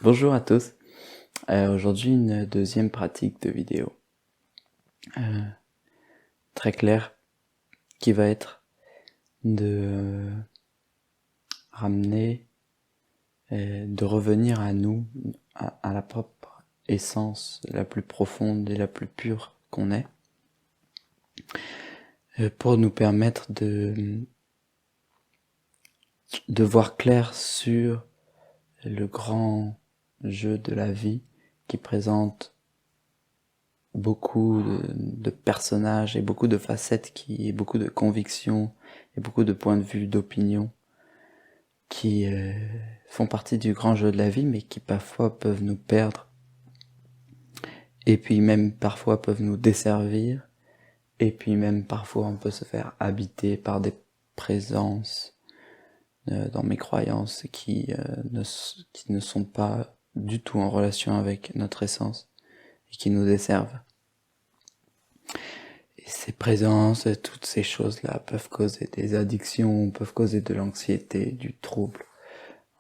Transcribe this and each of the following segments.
Bonjour à tous. Aujourd'hui, une deuxième pratique de vidéo. Très claire, qui va être de ramener, de revenir à nous, à la propre essence la plus profonde et la plus pure qu'on est, pour nous permettre de voir clair sur le grand jeu de la vie qui présente beaucoup de personnages et beaucoup de facettes, et beaucoup de convictions et beaucoup de points de vue, d'opinion qui font partie du grand jeu de la vie, mais qui parfois peuvent nous perdre et puis même parfois peuvent nous desservir, et puis même parfois on peut se faire habiter par des présences dans mes croyances qui ne sont pas du tout en relation avec notre essence et qui nous desservent. Et ces présences, toutes ces choses-là peuvent causer des addictions, peuvent causer de l'anxiété, du trouble.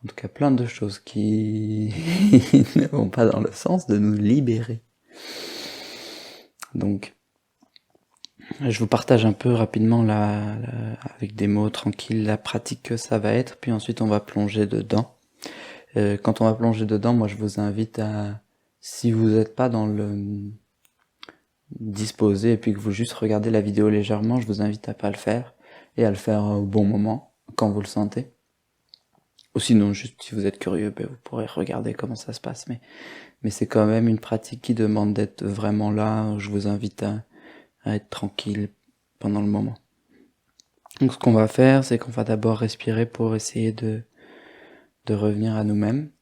En tout cas, plein de choses qui ne vont pas dans le sens de nous libérer. Donc, je vous partage un peu rapidement avec des mots tranquilles la pratique que ça va être, puis ensuite on va plonger dedans. Quand on va plonger dedans, moi je vous invite à, si vous n'êtes pas dans le disposé et puis que vous juste regardez la vidéo légèrement, je vous invite à pas le faire et à le faire au bon moment, quand vous le sentez. Ou sinon, juste si vous êtes curieux, vous pourrez regarder comment ça se passe. Mais c'est quand même une pratique qui demande d'être vraiment là. Je vous invite à être tranquille pendant le moment. Donc ce qu'on va faire, c'est qu'on va d'abord respirer pour essayer de revenir à nous-mêmes.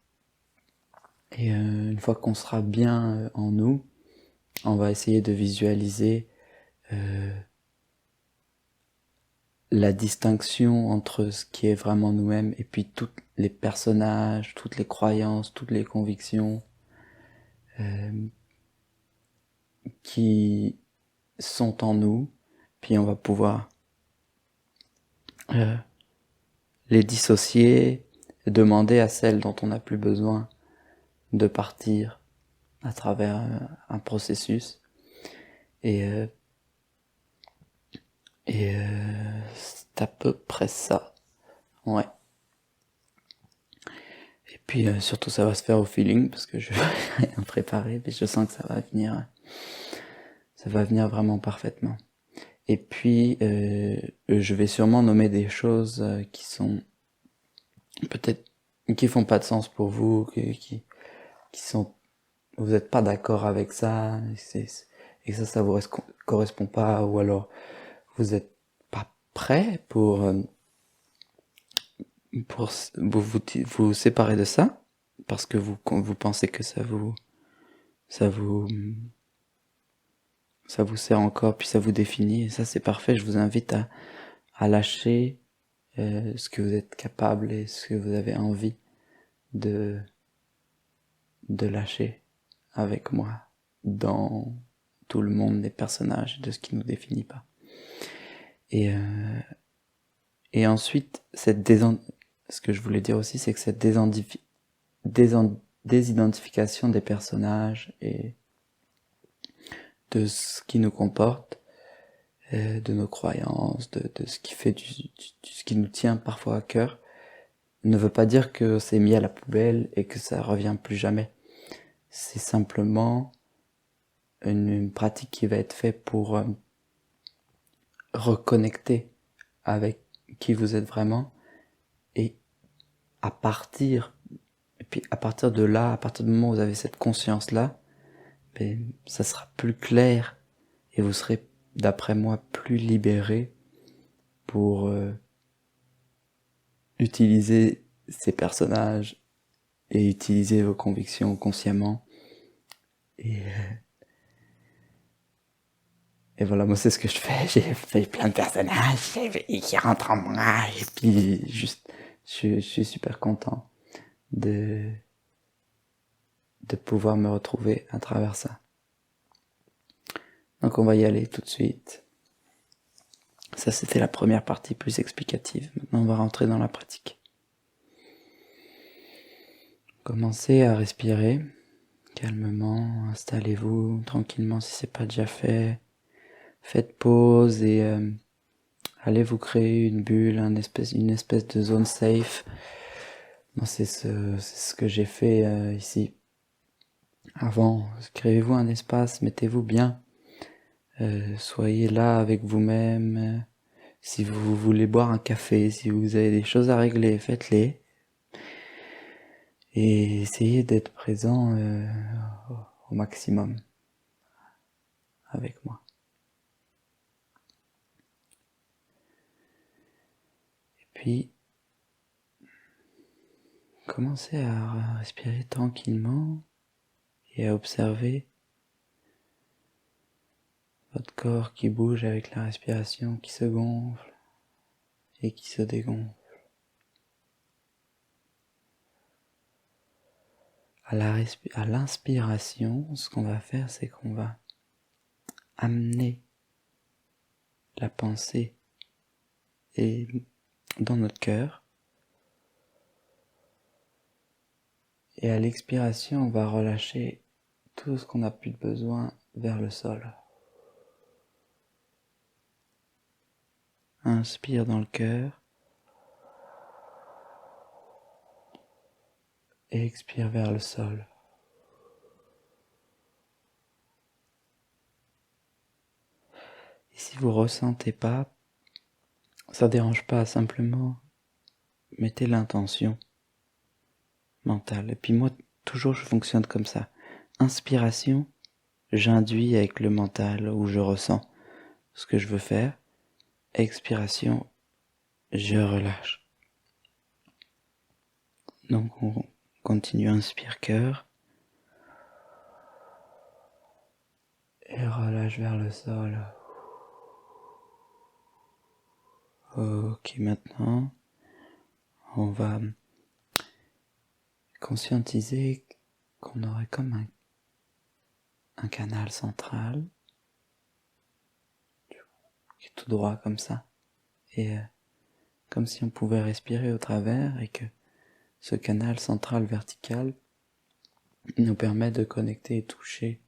Et une fois qu'on sera bien en nous, on va essayer de visualiser la distinction entre ce qui est vraiment nous-mêmes et puis tous les personnages, toutes les croyances, toutes les convictions qui sont en nous, puis on va pouvoir les dissocier, demander à celles dont on n'a plus besoin de partir à travers un processus. Et c'est à peu près ça. Ouais. Et puis surtout ça va se faire au feeling parce que je vais rien préparer, mais je sens que ça va venir vraiment parfaitement. Et puis je vais sûrement nommer des choses qui sont peut-être qui font pas de sens pour vous, qui sont, vous n'êtes pas d'accord avec ça, et ça vous correspond pas, ou alors vous êtes pas prêt pour vous séparer de ça, parce que vous pensez que ça vous sert encore, puis ça vous définit, et ça c'est parfait. Je vous invite à lâcher ce que vous êtes capable et ce que vous avez envie de lâcher avec moi dans tout le monde des personnages, de ce qui nous définit pas. Et ensuite, ce que je voulais dire aussi, c'est que cette désidentification des personnages et de ce qui nous comporte, de nos croyances, de ce qui fait ce qui nous tient parfois à cœur, ne veut pas dire que c'est mis à la poubelle et que ça revient plus jamais. C'est simplement une pratique qui va être faite pour reconnecter avec qui vous êtes vraiment, et à partir de là, à partir du moment où vous avez cette conscience là, ça sera plus clair et vous serez, d'après moi, plus libéré pour utiliser ces personnages et utiliser vos convictions consciemment. Et voilà, moi c'est ce que je fais. J'ai fait plein de personnages qui rentrent en moi, et puis juste, je suis super content de pouvoir me retrouver à travers ça. Donc on va y aller tout de suite. Ça c'était la première partie plus explicative. Maintenant on va rentrer dans la pratique. Commencez à respirer calmement, installez-vous tranquillement si c'est pas déjà fait. Faites pause et allez vous créer une bulle, une espèce de zone safe. Moi, c'est ce que j'ai fait ici. Avant, créez-vous un espace, mettez-vous bien. Soyez là avec vous-même. Si vous voulez boire un café, si vous avez des choses à régler, faites-les. Et essayez d'être présent au maximum avec moi. Et puis, commencez à respirer tranquillement et à observer votre corps qui bouge avec la respiration, qui se gonfle et qui se dégonfle. À l'inspiration, ce qu'on va faire, c'est qu'on va amener la pensée dans notre cœur. Et à l'expiration, on va relâcher tout ce qu'on n'a plus de besoin vers le sol. Inspire dans le cœur. Et expire vers le sol. Et si vous ressentez pas, ça dérange pas, simplement mettez l'intention mentale. Et puis moi, toujours je fonctionne comme ça. Inspiration, j'induis avec le mental où je ressens ce que je veux faire. Expiration, je relâche. Donc on continue, inspire cœur. Et relâche vers le sol. Ok, maintenant, on va conscientiser qu'on aurait comme un canal central qui est tout droit comme ça. Et comme si on pouvait respirer au travers et que ce canal central vertical nous permet de connecter et toucher.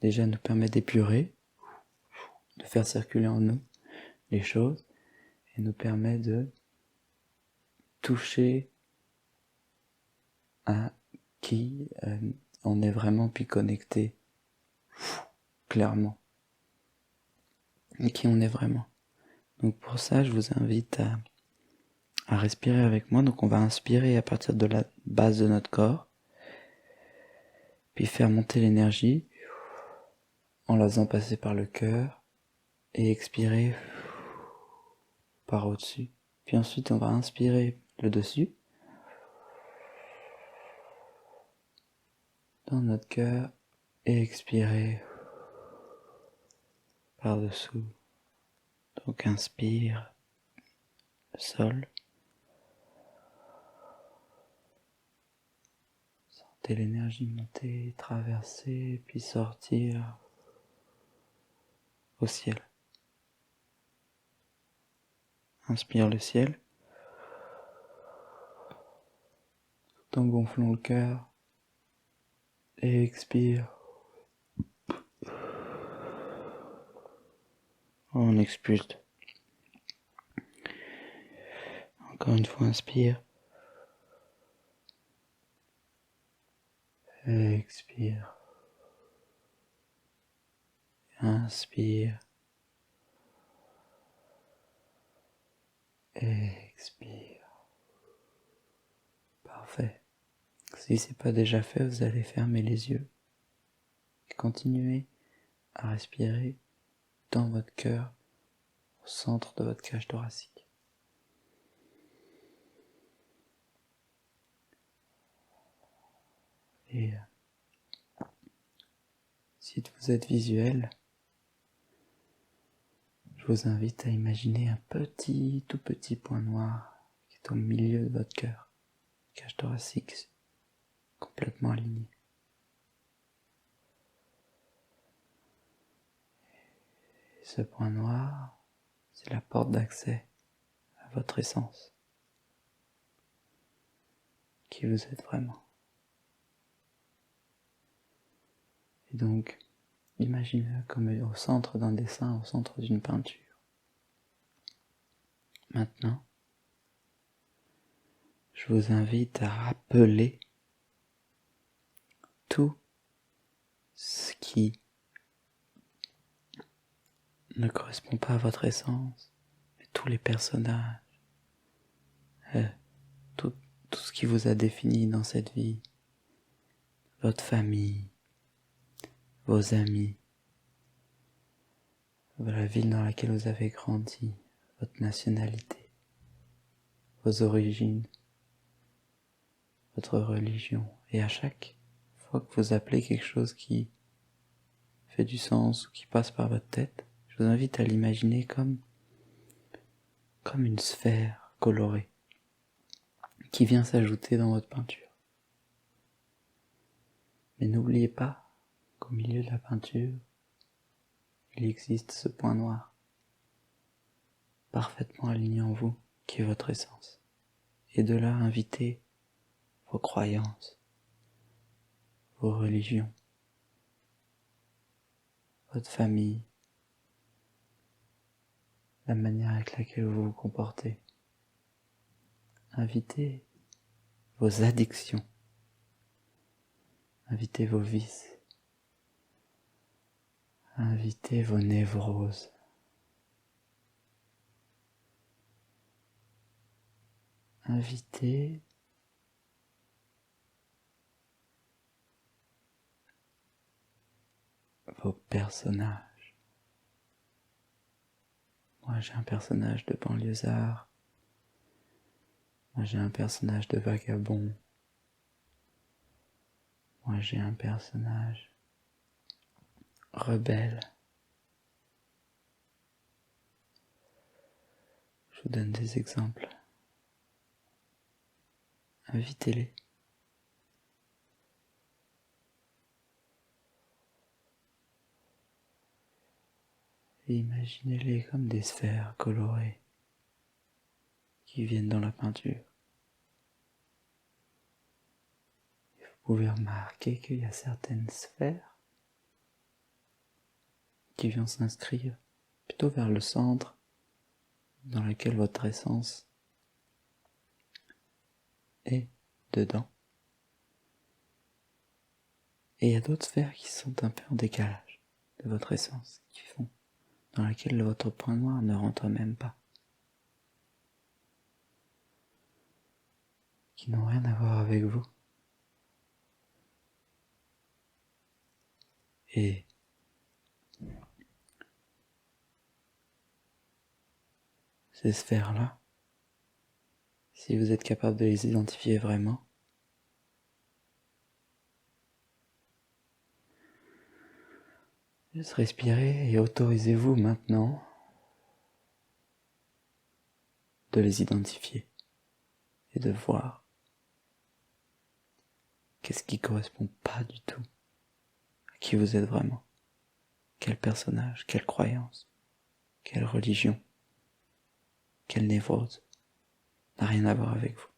Déjà nous permet d'épurer, de faire circuler en nous les choses et nous permet de toucher à qui on est vraiment puis connecté clairement et qui on est vraiment. Donc pour ça je vous invite à respirer avec moi. Donc on va inspirer à partir de la base de notre corps puis faire monter l'énergie en la faisant passer par le cœur et expirer par au-dessus. Puis ensuite on va inspirer le dessus dans notre cœur et expirer par dessous. Donc inspire le sol. Sentez l'énergie monter, traverser, puis sortir au ciel. Inspire le ciel, tout en gonflant le cœur, et expire. On expulse. Encore une fois, inspire. Et expire. Inspire. Et expire. Parfait. Si c'est pas déjà fait, vous allez fermer les yeux et continuer à respirer dans votre cœur, au centre de votre cage thoracique. Et si vous êtes visuel, je vous invite à imaginer un tout petit point noir qui est au milieu de votre cœur, cage thoracique, complètement aligné. Et ce point noir, c'est la porte d'accès à votre essence, qui vous êtes vraiment. Et donc, imaginez-le comme au centre d'un dessin, au centre d'une peinture. Maintenant, je vous invite à rappeler tout ce qui ne correspond pas à votre essence, mais tous les personnages, tout ce qui vous a défini dans cette vie, votre famille, vos amis, la ville dans laquelle vous avez grandi, votre nationalité, vos origines, votre religion. Et à chaque fois que vous appelez quelque chose qui fait du sens ou qui passe par votre tête, je vous invite à l'imaginer comme une sphère colorée qui vient s'ajouter dans votre peinture. Mais n'oubliez pas qu'au milieu de la peinture, il existe ce point noir, parfaitement aligné en vous, qui est votre essence. Et de là, invitez vos croyances, vos religions, votre famille, la manière avec laquelle vous vous comportez. Invitez vos addictions, invitez vos vices, invitez vos névroses. Invitez vos personnages. Moi j'ai un personnage de banlieusard, moi j'ai un personnage de vagabond, moi j'ai un personnage rebelle. Je vous donne des exemples. Invitez-les. Et imaginez-les comme des sphères colorées qui viennent dans la peinture. Et vous pouvez remarquer qu'il y a certaines sphères qui viennent s'inscrire plutôt vers le centre dans lequel votre essence est dedans. Et il y a d'autres sphères qui sont un peu en décalage de votre essence, dans laquelle votre point noir ne rentre même pas, qui n'ont rien à voir avec vous. Et ces sphères-là, si vous êtes capable de les identifier vraiment, juste respirez et autorisez-vous maintenant de les identifier et de voir qu'est-ce qui correspond pas du tout à qui vous êtes vraiment. Quel personnage, quelle croyance, quelle religion, quelle névrose n'a rien à voir avec vous.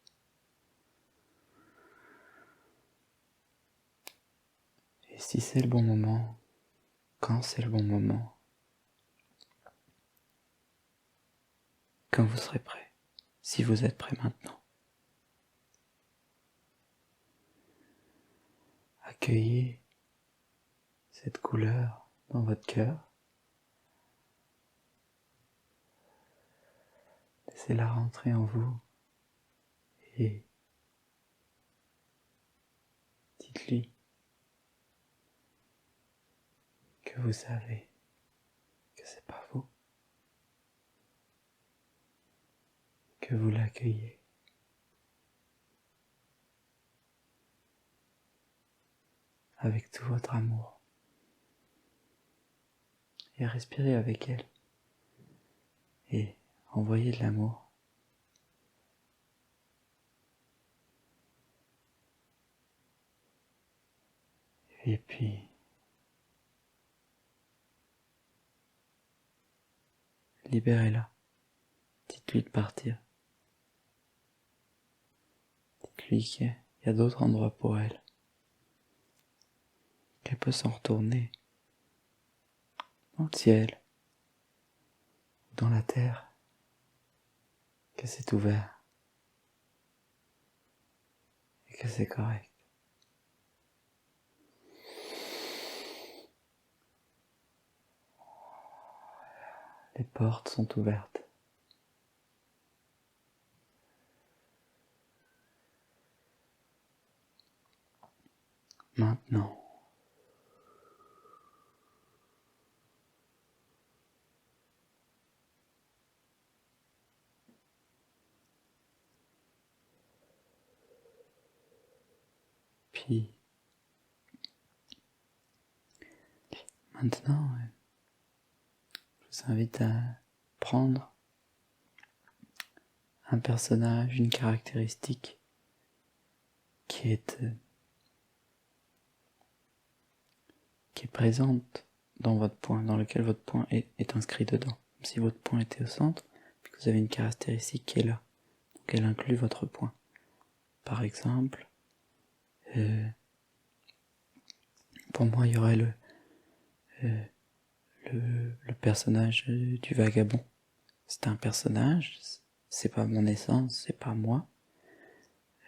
Et si c'est le bon moment, quand c'est le bon moment, quand vous serez prêt, si vous êtes prêt maintenant, accueillez cette couleur dans votre cœur, laissez-la rentrer en vous et dites-lui que vous savez que c'est pas vous, que vous l'accueillez. Avec tout votre amour. Et respirez avec elle. Et envoyez de l'amour. Et puis, libérez-la. Dites-lui de partir. Dites-lui qu'il y a d'autres endroits pour elle. qu'elle peut s'en retourner dans le ciel, dans la terre, que c'est ouvert et que c'est correct. Les portes sont ouvertes. Maintenant, puis maintenant, je vous invite à prendre un personnage, une caractéristique qui est présente dans votre point, dans lequel votre point est inscrit dedans. Si votre point était au centre, puis que vous avez une caractéristique qui est là, donc elle inclut votre point. Par exemple, pour moi il y aurait le personnage du vagabond. C'est un personnage, c'est pas mon essence, c'est pas moi.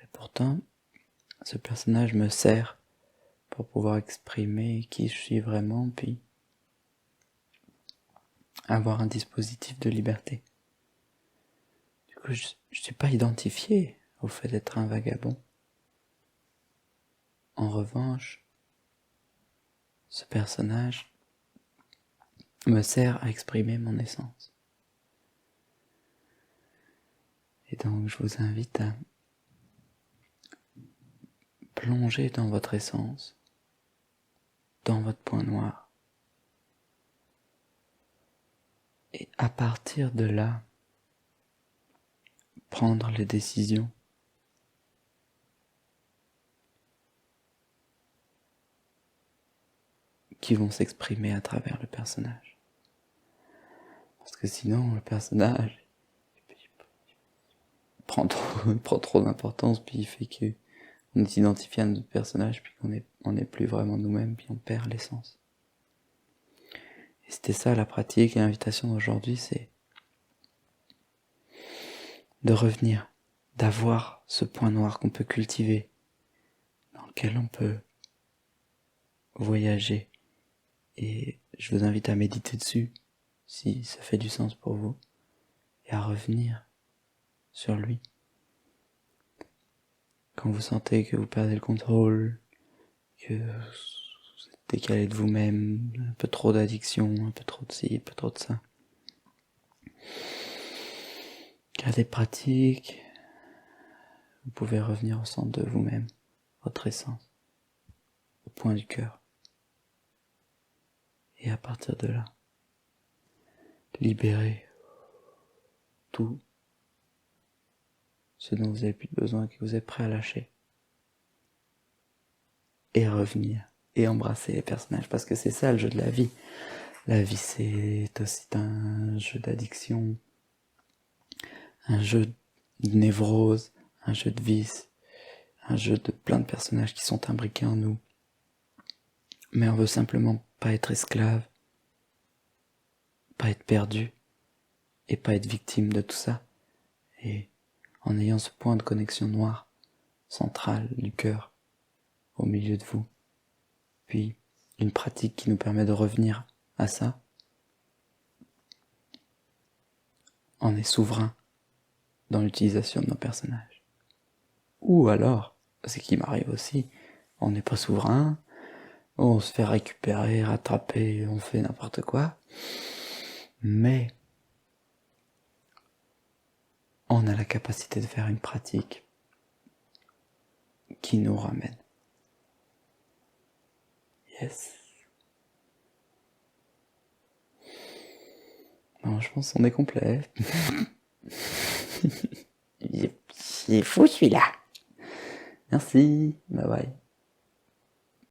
Et pourtant, ce personnage me sert pour pouvoir exprimer qui je suis vraiment, puis avoir un dispositif de liberté. Du coup, je suis pas identifié au fait d'être un vagabond. En revanche, ce personnage me sert à exprimer mon essence. Et donc, je vous invite à plonger dans votre essence, dans votre point noir. Et à partir de là, prendre les décisions qui vont s'exprimer à travers le personnage. Parce que sinon, le personnage prend trop d'importance, puis il fait que on s'identifie à notre personnage, puis on n'est plus vraiment nous-mêmes, puis on perd l'essence. Et c'était ça la pratique et l'invitation d'aujourd'hui, c'est de revenir, d'avoir ce point noir qu'on peut cultiver, dans lequel on peut voyager. Et je vous invite à méditer dessus, si ça fait du sens pour vous, et à revenir sur lui. Quand vous sentez que vous perdez le contrôle, que vous êtes décalé de vous-même, un peu trop d'addiction, un peu trop de ci, un peu trop de ça. Car des pratiques, vous pouvez revenir au centre de vous-même, votre essence, au point du cœur. Et à partir de là, libérer tout ce dont vous avez plus besoin, que vous êtes prêt à lâcher. Et revenir, et embrasser les personnages, parce que c'est ça le jeu de la vie. La vie, c'est aussi un jeu d'addiction, un jeu de névrose, un jeu de vice, un jeu de plein de personnages qui sont imbriqués en nous. Mais on veut simplement pas être esclave, pas être perdu, et pas être victime de tout ça. Et en ayant ce point de connexion noir, central du cœur, au milieu de vous, puis une pratique qui nous permet de revenir à ça, on est souverain dans l'utilisation de nos personnages. Ou alors, ce qui m'arrive aussi, on n'est pas souverain, on se fait récupérer, rattraper, on fait n'importe quoi, mais on a la capacité de faire une pratique qui nous ramène. Yes. Non, je pense qu'on est complet. Il est fou celui-là. Merci, bye bye.